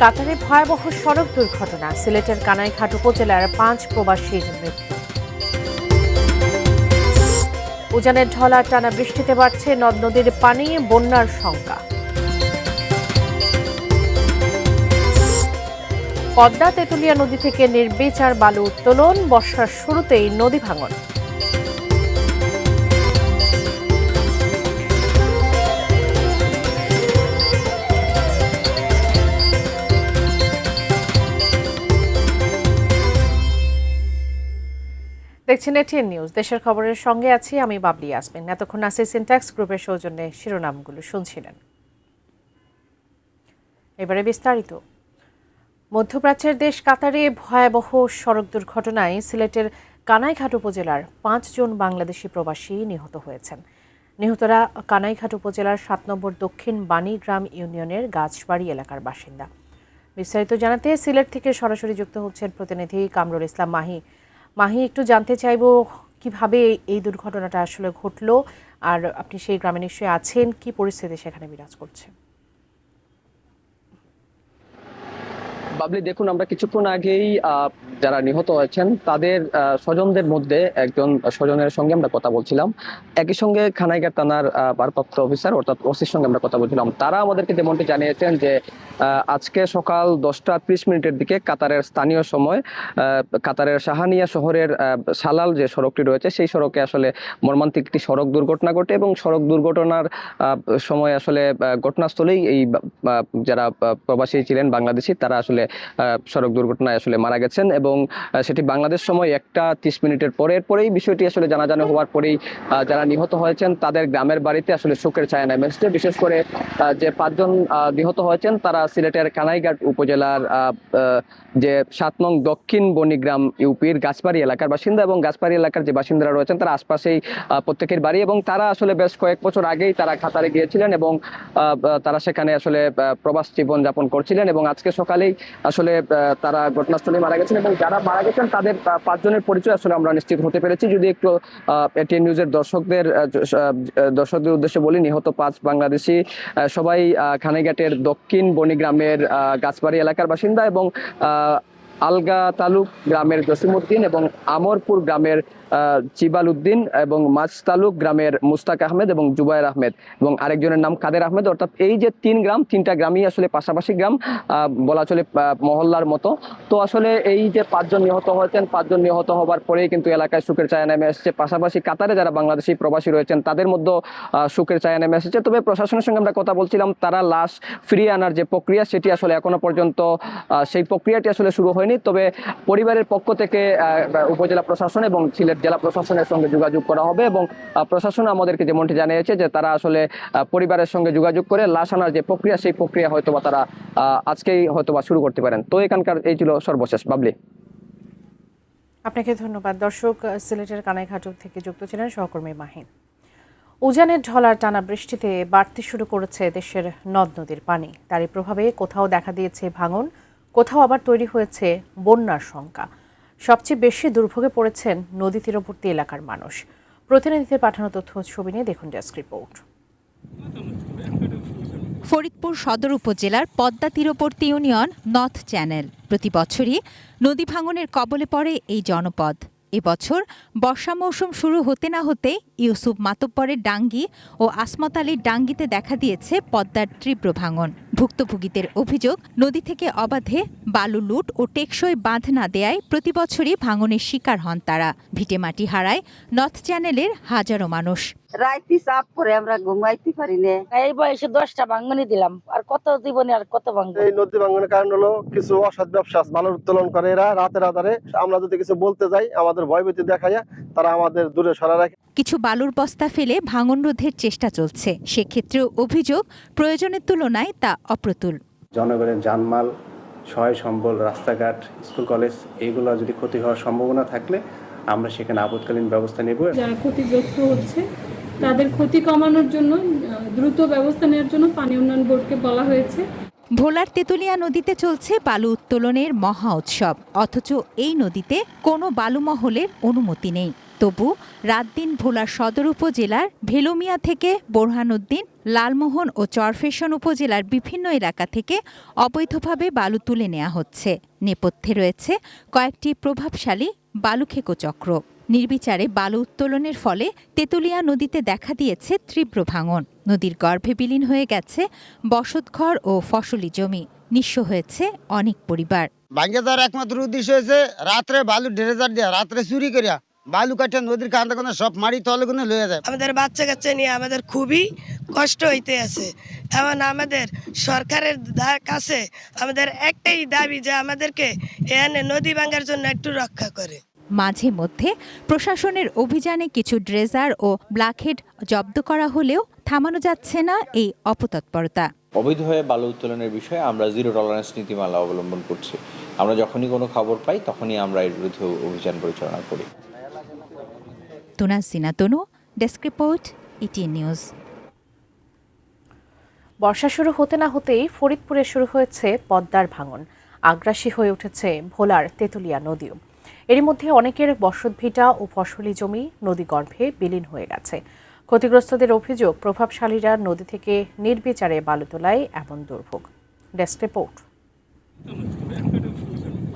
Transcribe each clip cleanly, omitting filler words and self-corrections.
কাতারে ভয়াবহ সড়ক দুর্ঘটনা, সিলেটের কানাইঘাট উপজেলার 5 প্রবাসীর মৃত্যু। উজানের ঢল আর টানা বৃষ্টিতে বাড়ছে নদ নদীর পানি, বন্যার শঙ্কা। পদ্মা তেঁতুলিয়া নদী থেকে নির্বিচার বালু উত্তোলন, বর্ষার শুরুতেই নদী ভাঙন। দেখছেন এটিএন নিউজ, দেশের খবরের সঙ্গে আছি আমি বাবলি ইয়াসমিন। এতক্ষণ আসি সিনট্যাক্স গ্রুপের সৌজন্যে শিরোনামগুলো শুনছিলেন। এবারে বিস্তারিত। মধ্যপ্রাচ্যের দেশ কাতারে ভয়াবহ সড়ক দুর্ঘটনায় সিলেটের কানাইঘাট উপজেলার 5 জন বাংলাদেশি প্রবাসী নিহত হয়েছেন। নিহতরা কানাইঘাট উপজেলার 7 নম্বর দক্ষিণ বাণীগ্রাম ইউনিয়নের গাছবাড়ি এলাকার বাসিন্দা। বিস্তারিত জানাতে সিলেট থেকে সরাসরি যুক্ত হচ্ছেন প্রতিনিধি কামরুল ইসলাম মাহি। মাহি, একটু জানতে চাইব কিভাবে এই দুর্ঘটনাটা আসলে ঘটলো, আর আপনি সেই গ্রামে নিশ্চয়ই আছেন, কি পরিস্থিতি সেখানে বিরাজ করছে? বাবলি, দেখুন, আমরা কিছুক্ষণ আগেই যারা নিহত হয়েছেন তাদের স্বজনদের মধ্যে একজন স্বজনের সঙ্গে আমরা কথা বলছিলাম। একই সঙ্গে কানাইঘাট থানার ভারপ্রাপ্ত অফিসার অর্থাৎ ওসির সঙ্গে আমরা কথা বলছিলাম। তারা আমাদেরকে যেমনটি জানিয়েছেন যে আজকে সকাল 10টা 30 মিনিটের দিকে কাতারের স্থানীয় সময় কাতারের শাহানিয়া শহরের সালাল যে সড়কটি রয়েছে সেই সড়কে আসলে মর্মান্তিক একটি সড়ক দুর্ঘটনা ঘটে এবং সড়ক দুর্ঘটনার সময় আসলে ঘটনাস্থলেই এই যারা প্রবাসী ছিলেন বাংলাদেশি তারা আসলে সড়ক দুর্ঘটনায় আসলে মারা গেছেন এবং সেটি বাংলাদেশ সময় 1টা 30 মিনিটের পরেই বিষয়টি আসলে জানাজানি হওয়ার পরেই যারা নিহত হয়েছেন তাদের গ্রামের বাড়িতে আসলে শোকের ছায়া নেমে এসেছে। বিশেষ করে যে 5 জন নিহত হয়েছেন তারা সিলেটের কানাইঘাট উপজেলার যে 7 নং দক্ষিণ বণিগ্রাম ইউপির গাছবাড়ি এলাকার বাসিন্দা এবং গাছবাড়ি এলাকার যে বাসিন্দারা রয়েছেন তারা আশপাশেই প্রত্যেকের বাড়ি এবং তারা আসলে বেশ কয়েক বছর আগেই তারা কাতারে গিয়েছিলেন এবং তারা সেখানে আসলে প্রবাস জীবন যাপন করছিলেন এবং আজকে সকালেই আসলে তারা ঘটনাস্থলে মারা গেছেন এবং যারা মারা গেছেন তাদের 5 জনের পরিচয় আসলে আমরা নিশ্চিত হতে পেরেছি। যদি একটু এটিএন নিউজের দর্শকদের উদ্দেশ্যে বলি, নিহত 5 বাংলাদেশি সবাই কানাইঘাটের দক্ষিণ বণিগ্রামের গাছবাড়ি এলাকার বাসিন্দা এবং আলগা তালুক গ্রামের জসিমউদ্দিন এবং আমরপুর গ্রামের জিবাল উদ্দিন এবং মাছ তালুক গ্রামের মুস্তাক আহমেদ এবং জুবায়ের আহমেদ এবং আরেকজনের নাম কাদের আহমেদ। অর্থাৎ এই যে 3টা গ্রামই আসলে পাশাপাশি গ্রাম, বলা চলে মহল্লার মতো। তো আসলে এই যে 5 জন নিহত হয়েছেন, 5 জন নিহত হবার পরেই কিন্তু এলাকায় শোকের ছায়া নেমে এসেছে। পাশাপাশি কাতারে যারা বাংলাদেশি প্রবাসী রয়েছেন তাদের মধ্যে শোকের ছায়া নেমে এসেছে। তবে প্রশাসনের সঙ্গে আমরা কথা বলছিলাম, তারা লাশ ফিরিয়ে আনার যে প্রক্রিয়া সেটি আসলে এখনো পর্যন্ত সেই প্রক্রিয়াটি আসলে শুরু হয়নি। তবে পরিবারের পক্ষ থেকে উপজেলা প্রশাসন এবং সিলেট জেলা প্রশাসনের সঙ্গে যোগাযোগ করা হবে এবং প্রশাসন আমাদেরকে যেমনটি জানিয়েছে যে তারা আসলে পরিবারের সঙ্গে যোগাযোগ করে লাশ আনার যে প্রক্রিয়া সেই প্রক্রিয়া হয়তোবা তারা আজকেই হয়তোবা শুরু করতে পারেন। তো এখানকার এই ছিল সর্বশেষ। বাবলি, আপনাকে ধন্যবাদ। দর্শক, সিলেটের কানাইঘাট থেকে যুক্ত ছিলেন সহকর্মী মাহিন। উজানের ঢল আর টানা বৃষ্টিতে বাড়তে শুরু করেছে দেশের নদ নদীর পানি। তারই প্রভাবে কোথাও দেখা দিয়েছে ভাঙন, কোথাও আবার তৈরি হয়েছে বন্যার শঙ্কা। সবচেয়ে বেশি দুর্ভোগে পড়েছেন নদী তীরবর্তী এলাকার মানুষ। প্রতিনিধিদের পাঠানো তথ্য ছবি নিয়ে দেখুন ডেস্ক রিপোর্ট। ফরিদপুর সদর উপজেলার পদ্মা তীরবর্তী ইউনিয়ন নর্থ চ্যানেল। প্রতি বছরই নদী ভাঙনের কবলে পড়ে এই জনপদ। এবছর বর্ষা মৌসুম শুরু হতে না হতে ইউসুফ মাতব্বরের ডাঙ্গি ও আসমত আলীর ডাঙ্গিতে দেখা দিয়েছে পদ্মার তীব্র ভাঙন। ভুক্তভোগীদের অভিযোগ, নদী থেকে অবাধে বালু লুট ও টেকসই বাঁধ না দেয়ায় প্রতি বছরই ভাঙনের শিকার হন তারা। ভিটেমাটি হারায় নর্থ চ্যানেলের হাজারো মানুষ। রাইতি চাপ করে আমরা ঘুমাইতে পারি না। এই বয়সে 10টা ভাঙনি দিলাম, আর কত জীবনে আর কত ভাঙবো। এই নদী ভাঙনের কারণ হলো কিছু অসৎ ব্যবসা বালুর উত্তোলন করে এরা রাতের আধারে। আমরা যদি কিছু বলতে যাই আমাদের ভয়ভীতি দেখাইয়া তারা আমাদের দূরে সরা রাখে। কিছু বালুর বস্তা ফেলে ভাঙন রোধের চেষ্টা চলছে। সেক্ষেত্রেও অভিযোগ, প্রয়োজনের তুলনায় তা অপ্রতুল। জনগণের জানমাল, সহায় সম্বল, রাস্তাঘাট, স্কুল কলেজ এগুলো যদি ক্ষতি হওয়ার সম্ভাবনা থাকলে আমরা সেখানে আপৎকালীন ব্যবস্থা নেব। যারা ক্ষতিগ্রস্ত হচ্ছে তাদের ক্ষতি কমানোর জন্য দ্রুত ব্যবস্থা নেওয়ার জন্য পানি উন্নয়ন বোর্ডকে বলা হয়েছে। ভোলার তেঁতুলিয়া নদীতে চলছে বালু উত্তোলনের মহা উৎসব, অথচ এই নদীতে কোনো বালু মহলের অনুমতি নেই। তবু রাত দিন ভোলার সদর উপজেলার ভেলুমিয়া থেকে বোরহানউদ্দিন, লালমোহন ও চরফ্যাশন উপজেলার বিভিন্ন এলাকা থেকে অবৈধভাবে বালু তুলে নেওয়া হচ্ছে। নেপথ্যে রয়েছে কয়েকটি প্রভাবশালী বালুখেকো চক্র। নির্বিচারে বালু উত্তোলনের ফলে তেঁতুলিয়া নদীতে দেখা দিয়েছে তীব্র ভাঙন। নদীর গর্ভে বিলীন হয়ে গেছে বসতঘর ও ফসলি জমি। নিঃস্ব হয়েছে অনেক পরিবার। ভাঙ্গে যাওয়ার একমাত্র উদ্দেশ্য হয়েছে রাত্রে বালু ড্রেজার দেওয়া, রাত্রে চুরি করিয়া বালু কাটা নদীর কান্দা কোনো সব মাটি তলে কোনো লয়ে যায়। আমাদের বাচ্চা কাচ্চা নিয়ে আমাদের খুবই কষ্ট হইতে আছে। এমন আমাদের সরকারের কাছে আমাদের একটাই দাবি যে আমাদেরকে এখানে নদী ভাঙার জন্য একটু রক্ষা করে। মাঝে মধ্যে প্রশাসনের অভিযানে কিছু ড্রেজার ও ব্ল্যাকহেড জব্দ করা হলেও থামানো যাচ্ছে না এই অপতৎপরতা। অবৈধভাবে বালু উত্তোলনের বিষয়ে আমরা জিরো টলারেন্স নীতিমালা অবলম্বন করছি। আমরা যখনই কোনো খবর পাই তখনই আমরা এর বিরুদ্ধে অভিযান পরিচালনা করি। তুনাসিনা তনু, ডেস্ক রিপোর্ট, ইটিএন নিউজ। বর্ষা শুরু হতে না হতেই ফরিদপুরে শুরু হয়েছে পদ্মার ভাঙন। আগ্রাসী হয়ে উঠেছে ভোলার তেঁতুলিয়া নদীও। এরই মধ্যে অনেকের বসতভিটা ও ফসলি জমি নদীগর্ভে বিলীন হয়ে গেছে। ক্ষতিগ্রস্তদের অভিযোগ, প্রভাবশালীরা নদী থেকে নির্বিচারে বালু তোলায় এমন দুর্ভোগ। Desk report.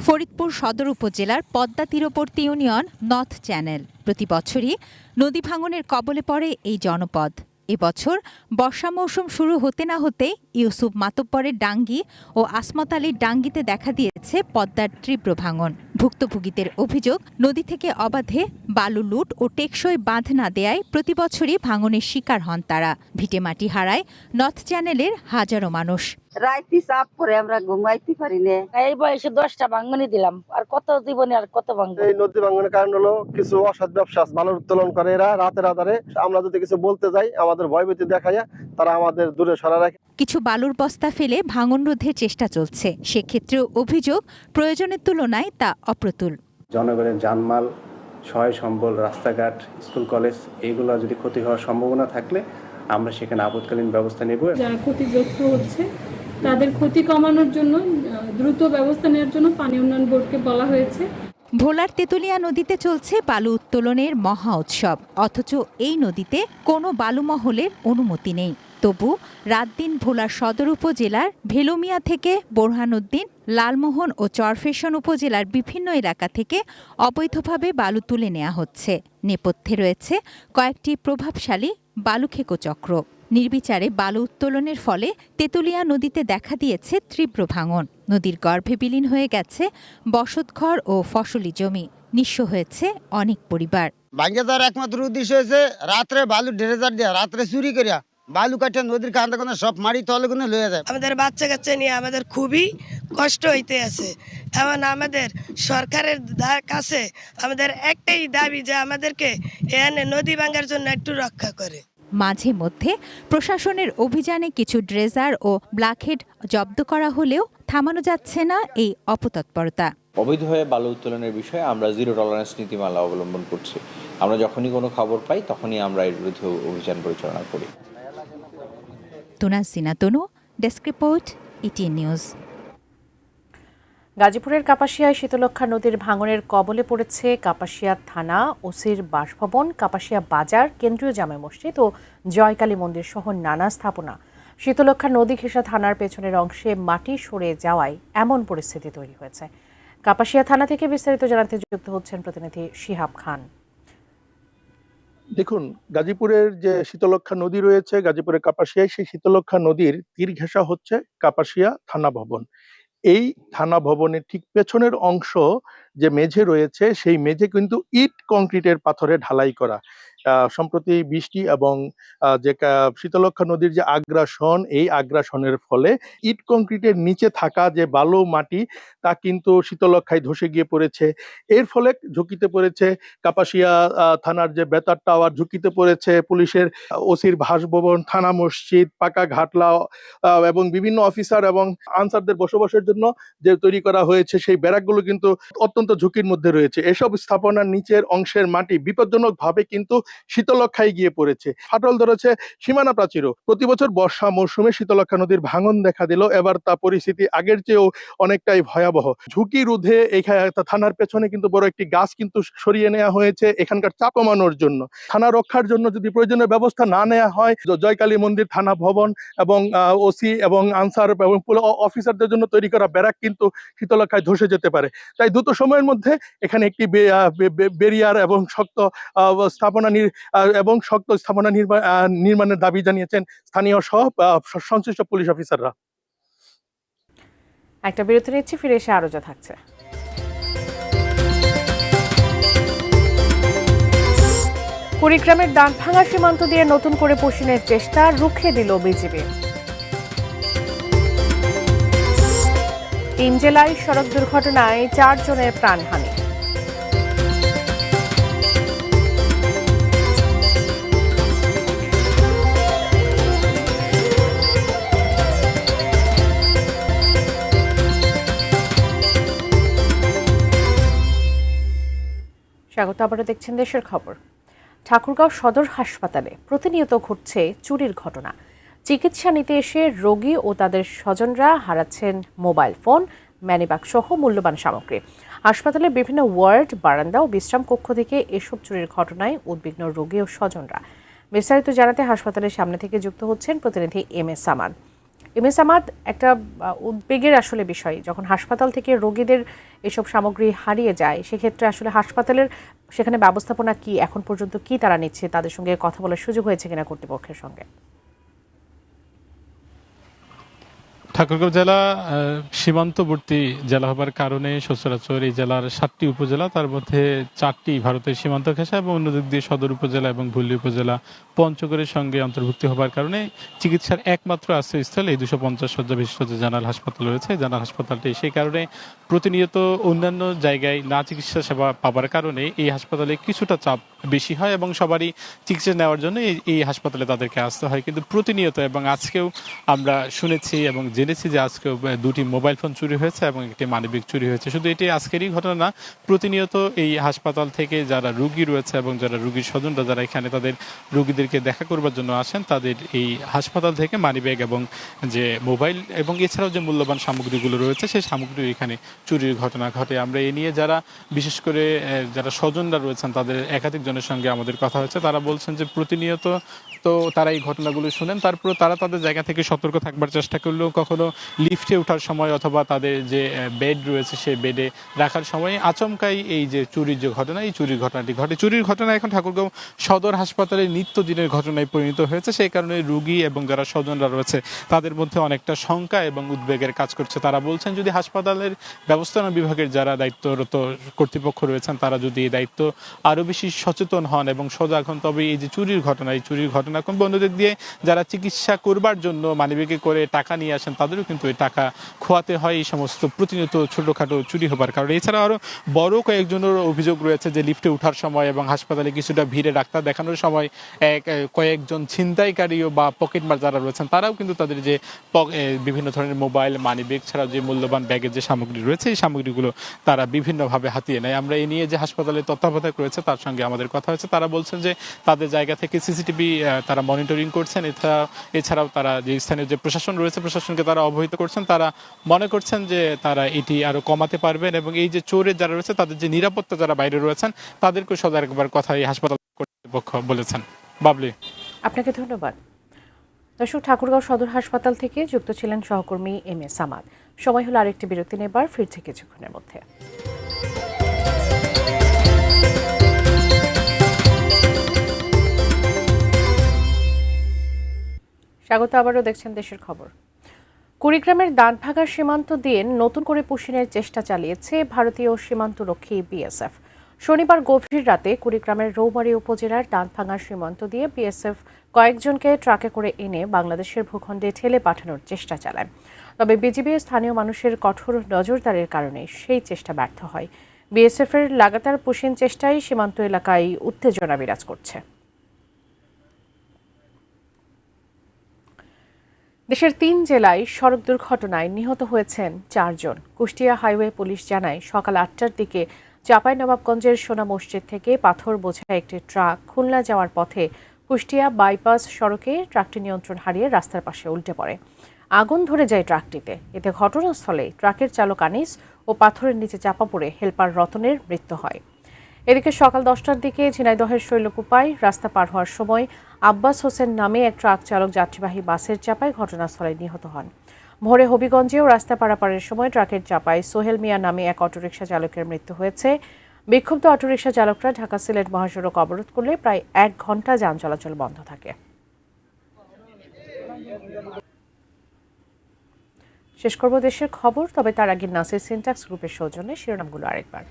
ফরিদপুর সদর উপজেলার পদ্মা তীরবর্তী ইউনিয়ন নর্থ চ্যানেল। প্রতি বছরই নদী ভাঙনের কবলে পড়ে এই জনপদ। এবছর বর্ষা মৌসুম শুরু হতে না হতেই ইউসুফ মাতব্বরের ডাঙ্গি ও আসমত আলীর ডাঙ্গিতে দেখা দিয়েছে পদ্মার তীব্র ভাঙন। ভুক্তভোগীদের অভিযোগ, নদী থেকে অবাধে বালু লুট ও টেকসই বাঁধ না দেয়ায় প্রতি বছরই ভাঙনের শিকার হন তারা। ভিটেমাটি হারায় নর্থ চ্যানেলের হাজারো মানুষ। রাইতে চাপ করে আমরা ঘুমাইতে পারি না। এই বয়সে 10টা ভাঙ্গনি দিলাম, আর কত জীবনে আর কত ভাঙবো। এই নদী ভাঙনের কারণ হলো কিছু অসৎ ব্যবসা বালুর উত্তোলন করে এরা রাতের আধারে। আমরা যদি কিছু বলতে যাই আমাদের ভয়ভীতি দেখাইয়া তারা আমাদের দূরে সরা রাখে। কিছু বালুর বস্তা ফেলে ভাঙন রোধের চেষ্টা চলছে। সেক্ষেত্রেও অভিযোগ, প্রয়োজনের তুলনায় তা অপ্রতুল। জনগণের জানমাল, সহায় সম্বল, রাস্তাঘাট, স্কুল কলেজ এইগুলো যদি ক্ষতি হওয়ার সম্ভাবনা থাকলে আমরা সেখানে আপৎকালীন ব্যবস্থা নেব। যারা ক্ষতিগ্রস্ত হচ্ছে তাদের ক্ষতি কমানোর জন্য দ্রুত ব্যবস্থা নেওয়ার জন্য পানি উন্নয়ন বোর্ডকে বলা হয়েছে। ভোলার তেঁতুলিয়া নদীতে চলছে বালু উত্তোলনের মহা উৎসব, অথচ এই নদীতে কোনো বালু মহলের অনুমতি নেই। তবু রাত দিন ভোলার সদর উপজেলার ভেলুমিয়া থেকে বোরহানউদ্দিন, লালমোহন ও চরফ্যাশন উপজেলার বিভিন্ন এলাকা থেকে অবৈধভাবে বালু তুলে নেওয়া হচ্ছে। নেপথ্যে রয়েছে কয়েকটি প্রভাবশালী বালুখেকো চক্র। নির্বিচারে বালু উত্তোলনের ফলে তেঁতুলিয়া নদীতে দেখা দিয়েছে তীব্র ভাঙন। নদীর গর্ভে বিলীন হয়ে গেছে বসতঘর ও ফসলি জমি। নিঃস্ব হয়েছে অনেক পরিবার। ভাঙ্গে যাওয়ার একমাত্র উদ্দেশ্য হয়েছে রাত্রে বালু ড্রেজার দেওয়া, রাত্রে চুরি করিয়া বালু কাটা নদীর কান্দা কোনো সব মাটি তলে কোনো লয়ে যায়। আমাদের বাচ্চা কাচ্চা নিয়ে আমাদের খুবই কষ্ট হইতে আছে। এমন আমাদের সরকারের কাছে আমাদের একটাই দাবি যে আমাদেরকে এখানে নদী ভাঙার জন্য একটু রক্ষা করে। মাঝে মধ্যে প্রশাসনের অভিযানে কিছু ড্রেজার ও ব্ল্যাকহেড জব্দ করা হলেও থামানো যাচ্ছে না এই অপতৎপরতা। অবৈধভাবে বালু উত্তোলনের বিষয়ে আমরা জিরো টলারেন্স নীতিমালা অবলম্বন করছি। আমরা যখনই কোনো খবর পাই তখনই আমরা এর বিরুদ্ধে অভিযান পরিচালনা করি। তুনাসিনা তনু, ডেস্ক রিপোর্ট, ইটিএন নিউজ। গাজীপুরের কাপাসিয়ায় শীতলক্ষ্যা নদীর ভাঙনের কবলে পড়েছে কাপাসিয়া থানা, ওসির বাসভবন, কাপাসিয়া বাজার, কেন্দ্রীয় জামে মসজিদ ও জয়কালী মন্দির সহ নানা স্থাপনা। শীতলক্ষ্যা নদী ঘেঁষা থানার পেছনের অংশে মাটি সরে যাওয়ায় এমন পরিস্থিতি তৈরি হয়েছে। কাপাসিয়া থানা থেকে বিস্তারিত জানাতে যুক্ত হচ্ছেন প্রতিনিধি শিহাব খান। দেখুন, গাজীপুরের যে শীতলক্ষ্যা নদী রয়েছে গাজীপুরের কাপাসিয়ায়, সেই শীতলক্ষ্যা নদীর তীর ঘেঁষা হচ্ছে কাপাসিয়া থানা ভবন। এই থানা ভবনের ঠিক পেছনের অংশ যে মেঝে রয়েছে সেই মেঝে কিন্তু ইট কংক্রিটের পাথরে ঢালাই করা। সম্প্রতি বৃষ্টি এবং যে শীতলক্ষ্যা নদীর যে আগ্রাসন, এই আগ্রাসনের ফলে ইট কংক্রিটের নিচে থাকা যে বালু মাটি তা কিন্তু শীতলক্ষ্যায় ধসে গিয়ে পড়েছে। এর ফলে ঝুঁকিতে পড়েছে কাপাসিয়া থানার যে বেতার টাওয়ার, ঝুঁকিতে পড়েছে পুলিশের ওসির বাসভবন, থানা মসজিদ, পাকা ঘাটলা এবং বিভিন্ন অফিসার এবং আনসারদের বসবাসের জন্য যে তৈরি করা হয়েছে সেই ব্যারাকগুলো কিন্তু অত্যন্ত ঝুঁকির মধ্যে রয়েছে। এসব স্থাপনার নিচের অংশের মাটি বিপজ্জনক ভাবে কিন্তু শীতলক্ষায় গিয়ে পড়েছে, ফাটল ধরেছে সীমানা প্রাচীরও। প্রতি বছর বর্ষা মৌসুমে শীতলক্ষা নদীর ভাঙন দেখা দিল, এবার তা পরিস্থিতি আগের চেয়েও অনেকটাই ভয়াবহ। ঝুঁকি রোধে এখানে থানার পেছনে কিন্তু বড় একটি গাছ কিন্তু সরিয়ে নেওয়া হয়েছে এখানকার চাপ কমানোর জন্য। থানা রক্ষার জন্য যদি প্রয়োজনীয় ব্যবস্থা না নেওয়া হয়, জয়কালী মন্দির থানা ভবন এবং ওসি এবং আনসার এবং অফিসারদের জন্য তৈরি করা ব্যারাক কিন্তু শীতলক্ষায় ধসে যেতে পারে। তাই দ্রুত সময়ের মধ্যে এখানে একটি বেরিয়ার এবং শক্ত স্থাপনা নির্মাণের দাবি জানিয়েছেন স্থানীয় সহ সংশ্লিষ্ট পুলিশ অফিসাররা। একটা বিরতি নিচ্ছি, ফিরে এসে আরো যা থাকছে। কুড়িগ্রামের দানভাঙা সীমান্ত দিয়ে নতুন করে পশ্চিমের চেষ্টা রুখে দিল বিজিবি। 3 জেলায় সড়ক দুর্ঘটনায় 4 জনের প্রাণহানি। স্বাগত, আবারও দেখছেন দেশের খবর। ঠাকুরগাঁও সদর হাসপাতালে প্রতিনিয়ত ঘটছে চুরির ঘটনা। চিকিৎসা নিতে এসে রোগী ও তাদের স্বজনরা হারাচ্ছেন মোবাইল ফোন, ম্যানিব্যাগ সহ মূল্যবান সামগ্রী। হাসপাতালের বিভিন্ন ওয়ার্ড, বারান্দা ও বিশ্রাম কক্ষ থেকে এসব চুরির ঘটনায় উদ্বিগ্ন রোগী ও স্বজনরা। বিস্তারিত জানাতে হাসপাতালের সামনে থেকে যুক্ত হচ্ছেন প্রতিনিধি M S Samad. M S Samad, একটা উদ্বেগের আসলে বিষয়, যখন হাসপাতাল থেকে রোগীদের এসব সামগ্রী হারিয়ে যায়, সেক্ষেত্রে আসলে হাসপাতালের সেখানে ব্যবস্থাপনা কি, এখন পর্যন্ত কি তারা নিচ্ছে, তাদের সঙ্গে কথা বলার সুযোগ হয়েছে কিনা কর্তৃপক্ষের সঙ্গে? ঠাকুরগাঁও জেলা সীমান্তবর্তী জেলা হবার কারণে সচরাচর এই জেলার 7টি উপজেলা, তার মধ্যে 4টি ভারতের সীমান্ত ঘেঁষা এবং অন্যদিক দিয়ে সদর উপজেলা এবং ভুল্লি উপজেলা পঞ্চগড়ের সঙ্গে অন্তর্ভুক্তি হবার কারণে চিকিৎসার একমাত্র আশ্রয়স্থল এই 250 শয্যা বিশিষ্ট যে জেনারেল হাসপাতাল রয়েছে, জেনারেল হাসপাতালটি সেই কারণে প্রতিনিয়ত অন্যান্য জায়গায় না চিকিৎসা সেবা পাবার কারণে এই হাসপাতালে কিছুটা চাপ বেশি হয় এবং সবারই চিকিৎসা নেওয়ার জন্য এই হাসপাতালে তাদেরকে আসতে হয়। কিন্তু প্রতিনিয়ত, এবং আজকেও আমরা শুনেছি এবং জেনেছি যে আজকেও 2টি মোবাইল ফোন চুরি হয়েছে এবং একটি মানিব্যাগ চুরি হয়েছে। শুধু এটি আজকেরই ঘটনা না, প্রতিনিয়ত এই হাসপাতাল থেকে যারা রোগী রয়েছে এবং যারা রোগীর স্বজনরা যারা এখানে তাদের রোগীদেরকে দেখা করবার জন্য আসেন, তাদের এই হাসপাতাল থেকে মানিব্যাগ এবং যে মোবাইল এবং এছাড়াও যে মূল্যবান সামগ্রীগুলো রয়েছে সেই সামগ্রী এখানে চুরির ঘটনা ঘটে। আমরা এ নিয়ে যারা বিশেষ করে যারা স্বজনরা রয়েছেন তাদের একাধিক জনের সঙ্গে আমাদের কথা হচ্ছে, তারা বলছেন যে প্রতিনিয়ত তো তারা এই ঘটনাগুলো শুনেন, তারপর তারা তাদের জায়গা থেকে সতর্ক থাকবার চেষ্টা করলেও কখনো লিফটে ওঠার সময় অথবা তাদের যে বেড রয়েছে সেই বেডে রাখার সময় আচমকাই এই যে চুরির যে ঘটনা, এই চুরির ঘটনাটি ঘটে। চুরির ঘটনা এখন ঠাকুরগাঁও সদর হাসপাতালে নিত্যদিনের ঘটনায় পরিণত হয়েছে। সেই কারণে রোগী এবং যারা স্বজনরা রয়েছে তাদের মধ্যে অনেকটা শঙ্কা এবং উদ্বেগের কাজ করছে। তারা বলছেন যদি হাসপাতালের ব্যবস্থাপনা বিভাগের যারা দায়িত্বরত কর্তৃপক্ষ রয়েছেন তারা যদি এই দায়িত্ব আরও বেশি সচেতন হন এবং সজাগ হন, তবে এই যে চুরির ঘটনা, এই চুরির ঘটনা কমবে। অন্যদিক দিয়ে যারা চিকিৎসা করবার জন্য মানিব্যাগে করে টাকা নিয়ে আসেন তাদেরও কিন্তু এই টাকা খোয়াতে হয় এই সমস্ত প্রতিনিয়ত ছোটোখাটো চুরি হবার কারণে। এছাড়া আরও বড় কয়েকজনের অভিযোগ রয়েছে যে লিফটে ওঠার সময় এবং হাসপাতালে কিছুটা ভিড়ে ডাক্তার দেখানোর সময় কয়েকজন ছিনতাইকারীও বা পকেটমার যারা রয়েছেন তারাও কিন্তু তাদের যে বিভিন্ন ধরনের মোবাইল, মানিব্যাগ ছাড়াও যে মূল্যবান ব্যাগের যে সামগ্রী রয়েছে এই সামগ্রীগুলো তারা বিভিন্নভাবে হাতিয়ে নেয়। আমরা এই নিয়ে যে হাসপাতালের তত্ত্বাবধায়ক রয়েছে তার সঙ্গে আমাদের কথা হয়েছে, তারা বলছেন যে তাদের জায়গা থেকে সিসিটিভি তারা মনিটরিং করছেন। এছাড়াও তারা যে স্থানীয় যে প্রশাসন রয়েছে প্রশাসনকে তারা অবহিত করছেন, তারা মনে করছেন যে তারা এটি আরও কমাতে পারবেন এবং এই যে চোরের যারা রয়েছে তাদের যে নিরাপত্তা যারা বাইরে রয়েছেন তাদেরকে সজাগ রাখবার কথা এই হাসপাতাল কর্তৃপক্ষ বলেছেন। বাবলি, আপনাকে ধন্যবাদ। দর্শক, ঠাকুরগাঁও সদর হাসপাতাল থেকে যুক্ত ছিলেন সহকর্মী এম এস সামাদ। সময় হলো আরেকটি বিরতি নেবার, ফিরছে কিছুক্ষণের মধ্যে। স্বাগত, আবারও দেখছেন দেশের খবর। কুড়িগ্রামের দানভাঙা সীমান্ত দিয়ে নতুন করে পুশিনের চেষ্টা চালিয়েছে ভারতীয় সীমান্তরক্ষী বিএসএফ। শনিবার গভীর রাতে কুড়িগ্রামের রৌমারী উপজেলার দানভাঙা সীমান্ত দিয়ে বিএসএফ কয়েকজনকে ট্রাকে করে এনে বাংলাদেশের ভূখণ্ডে ঠেলে পাঠানোর চেষ্টা চালায়। তবে বিজিবি স্থানীয় মানুষের কঠোর নজরদারির কারণে সেই চেষ্টা ব্যর্থ হয়। বিএসএফের লাগাতার পুশিন চেষ্টায় সীমান্ত এলাকায় উত্তেজনা বিরাজ করছে। দেশের 3 জেলায় সড়ক দুর্ঘটনায় নিহত হয়েছেন 4 জন। কুষ্টিয়া হাইওয়ে পুলিশ জানায় সকাল 8টার দিকে চাঁপাইনবাবগঞ্জের সোনা মসজিদ থেকে পাথর বোঝাই একটি ট্রাক খুলনা যাওয়ার পথে কুষ্টিয়া বাইপাস সড়কে ট্রাকটি নিয়ন্ত্রণ হারিয়ে রাস্তার পাশে উল্টে পড়ে। আগুন ধরে যায় ট্রাকটিতে। এতে ঘটনাস্থলে ট্রাকের চালক আনিস ও পাথরের নিচে চাপা পড়ে হেলপার রতনের মৃত্যু হয়। এদিকে সকাল 10টার দিকে ঝিনাইদহের শৈলকুপায় রাস্তা পার হওয়ার সময় আব্বাস হোসেন নামে এক ট্রাক চালক যাত্রীবাহী বাসের চাপায় ঘটনাস্থলে নিহত হন। ভোরে হবিগঞ্জেও রাস্তা পারাপারের সময় ট্রাকের চাপায় সোহেল মিয়া নামে এক অটোরিকশা চালকের মৃত্যু হয়েছে। বিক্ষুব্ধ অটোরিকশা চালকরা ঢাকা সিলেট মহাসড়ক অবরোধ করলে প্রায় 1 ঘন্টা যান চলাচল বন্ধ থাকে। শেষ করব দেশের খবর, তবে তার আগে নাসির সিনট্যাক্স গ্রুপের সৌজন্যে শিরোনামগুলো আরেকবার।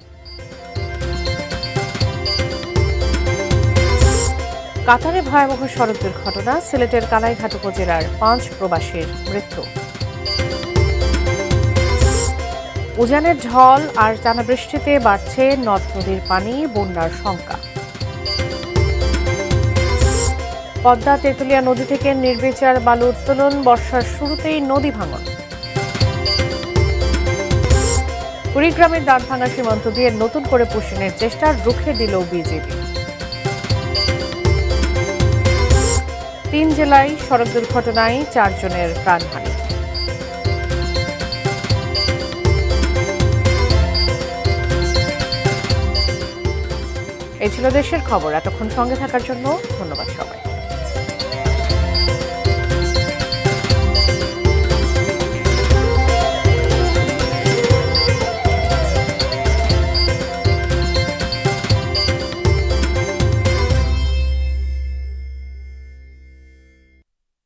কাতারে ভয়াবহ সড়ক দুর্ঘটনা, সিলেটের কানাইঘাট উপজেলার 5 প্রবাসীর মৃত্যু। উজানের ঢল আর টানা বৃষ্টিতে বাড়ছে নদ নদীর পানি, বন্যার শঙ্কা। পদ্মা তেঁতুলিয়া নদী থেকে নির্বিচার বালু উত্তোলন, বর্ষার শুরুতেই নদী ভাঙন। কুড়িগ্রামের দাঁড়ভাঙা সীমান্ত দিয়ে নতুন করে পুষিনের চেষ্টা, রুখে দিল বিজেপি। 3 জেলায় সড়ক দুর্ঘটনায় 4 জনের প্রাণহানি। এই ছিল দেশের খবর। এতক্ষণ সঙ্গে থাকার জন্য ধন্যবাদ সবাই।